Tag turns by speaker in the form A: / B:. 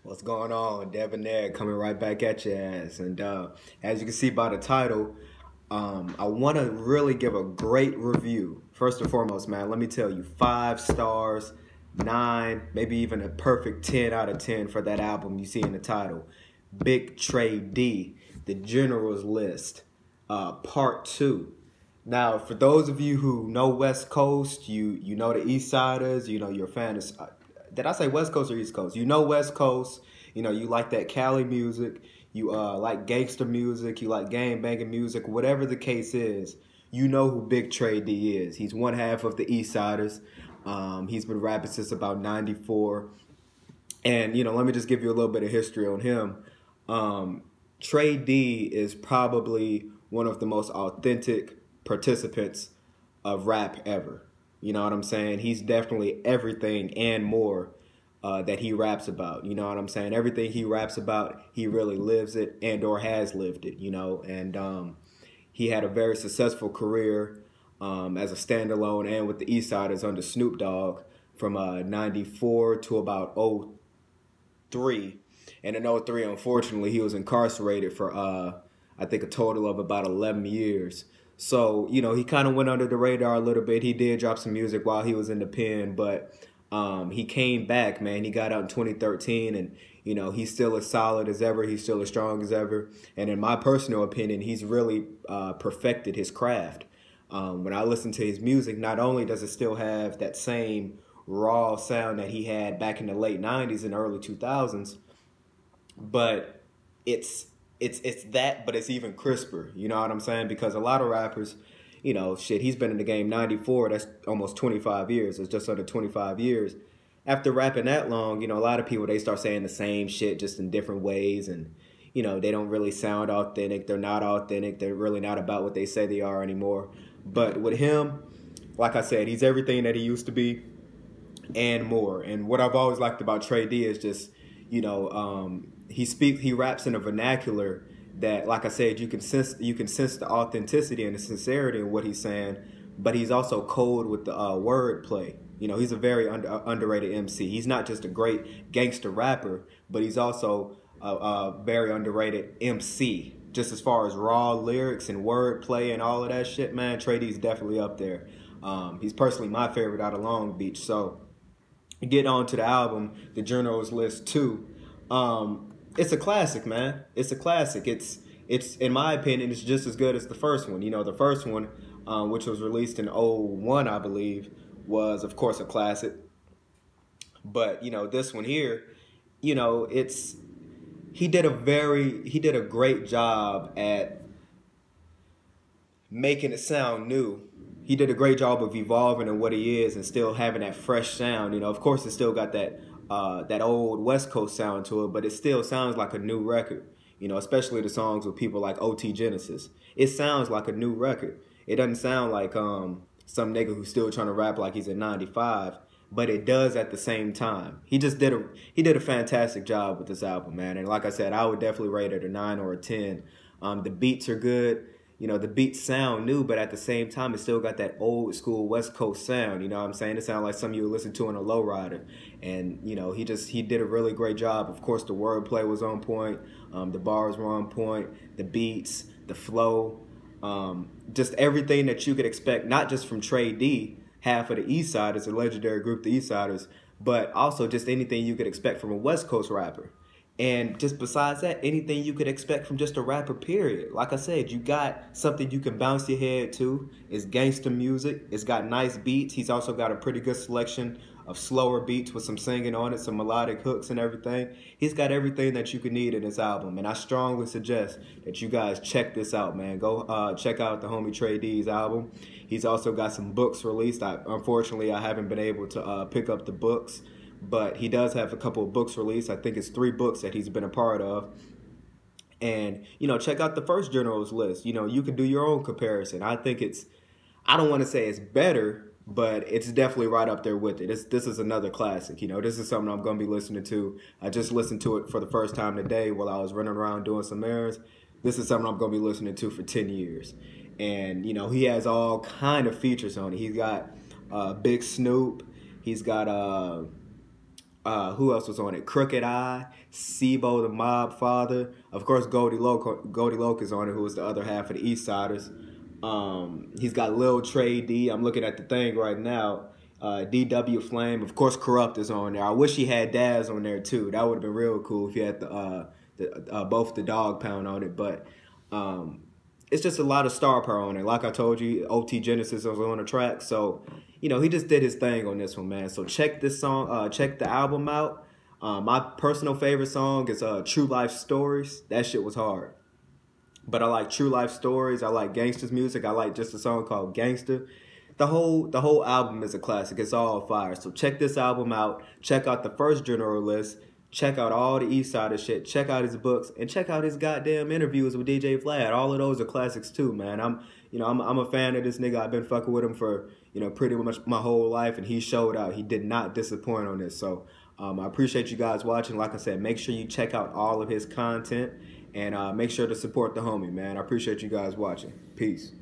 A: What's going on? Debonair coming right back at your ass. And as you can see by the title, I want to really give a great review. First and foremost, man, let me tell you, 5 stars, 9, maybe even a perfect 10 out of 10 for that album you see in the title. Big Tray Deee, The General's List, Part 2. Now, for those of you who know West Coast, you know the East Siders, you know you're a fan of. Did I say West Coast or East Coast? You know West Coast. You know you like that Cali music. You like gangster music. You like gang banging music. Whatever the case is, you know who Big Tray Deee is. He's one half of the East Siders. He's been rapping since about '94. And you know, let me just give you a little bit of history on him. Tray Deee is probably one of the most authentic participants of rap ever. You know what I'm saying? He's definitely everything and more that he raps about. You know what I'm saying? Everything he raps about, he really lives it and or has lived it, you know. And he had a very successful career as a standalone and with the East Siders under Snoop Dogg from '94 to about '03. And in '03, unfortunately, he was incarcerated for, I think, a total of about 11 years. So, you know, he kind of went under the radar a little bit. He did drop some music while he was in the pen, but he came back, man. He got out in 2013, and, you know, he's still as solid as ever. He's still as strong as ever. And in my personal opinion, he's really perfected his craft. When I listen to his music, not only does it still have that same raw sound that he had back in the late 90s and early 2000s, but it's that, but it's even crisper. You know what I'm saying? Because a lot of rappers, you know, shit, he's been in the game '94. That's almost 25 years. It's just under 25 years. After rapping that long, you know, a lot of people, they start saying the same shit just in different ways. And, you know, they don't really sound authentic. They're not authentic. They're really not about what they say they are anymore. But with him, like I said, he's everything that he used to be and more. And what I've always liked about Tray Deee is just, you know, he raps in a vernacular that, like I said, you can sense the authenticity and the sincerity in what he's saying, but he's also cold with the word play. You know, he's a very underrated MC. He's not just a great gangster rapper, but he's also a very underrated MC. Just as far as raw lyrics and word play and all of that shit, man, Tray Dee's definitely up there. He's personally my favorite out of Long Beach. So, get on to the album, The General's List 2. It's a classic, man. It's a classic. It's in my opinion, it's just as good as the first one. You know, the first one, which was released in '01, I believe, was of course a classic. But you know, this one here, you know, he did a great job at making it sound new. He did a great job of evolving in what he is and still having that fresh sound. You know, of course, it still got that old West Coast sound to it, but it still sounds like a new record. You know, especially the songs with people like OT Genesis. It sounds like a new record. It doesn't sound like some nigga who's still trying to rap like he's in '95, but it does at the same time. He did a fantastic job with this album, man. And like I said, I would definitely rate it a 9 or a 10. The beats are good. You know, the beats sound new, but at the same time, it still got that old school West Coast sound. You know what I'm saying? It sounds like something you would listen to in a lowrider. And, you know, he did a really great job. Of course, the wordplay was on point. The bars were on point. The beats, the flow, just everything that you could expect, not just from Tray Deee, half of the East Siders, a legendary group, the East Siders, but also just anything you could expect from a West Coast rapper. And just besides that, anything you could expect from just a rapper, period. Like I said, you got something you can bounce your head to. It's gangster music. It's got nice beats. He's also got a pretty good selection of slower beats with some singing on it, some melodic hooks and everything. He's got everything that you could need in this album. And I strongly suggest that you guys check this out, man. Go check out the homie Tray Dee's album. He's also got some books released. Unfortunately, I haven't been able to pick up the books, but he does have a couple of books released. I think it's 3 books that he's been a part of. And, you know, check out the first General's List. You know, you can do your own comparison. I think I don't want to say it's better, but it's definitely right up there with it. This is another classic. You know, this is something I'm going to be listening to. I just listened to it for the first time today while I was running around doing some errands. This is something I'm going to be listening to for 10 years. And, you know, he has all kind of features on it. He's got Big Snoop. He's got Who else was on it? Crooked Eye, Sibo the Mob Father. Of course, Goldie Loke is on it, who was the other half of the East Siders. He's got Lil Tray Deee. I'm looking at the thing right now. DW Flame. Of course, Corrupt is on there. I wish he had Daz on there too. That would have been real cool if he had both the Dog Pound on it. But it's just a lot of star power on it. Like I told you, OT Genesis was on the track. So, you know, he just did his thing on this one, man. So check this song, check the album out. My personal favorite song is True Life Stories. That shit was hard. But I like True Life Stories. I like Gangsta's music. I like just a song called Gangsta. The whole album is a classic. It's all fire. So check this album out. Check out the First General List. Check out all the East Sider shit. Check out his books and check out his goddamn interviews with DJ Vlad. All of those are classics too, man. I'm a fan of this nigga. I've been fucking with him for, you know, pretty much my whole life, and he showed out. He did not disappoint on this. So I appreciate you guys watching. Like I said, make sure you check out all of his content and make sure to support the homie, man. I appreciate you guys watching. Peace.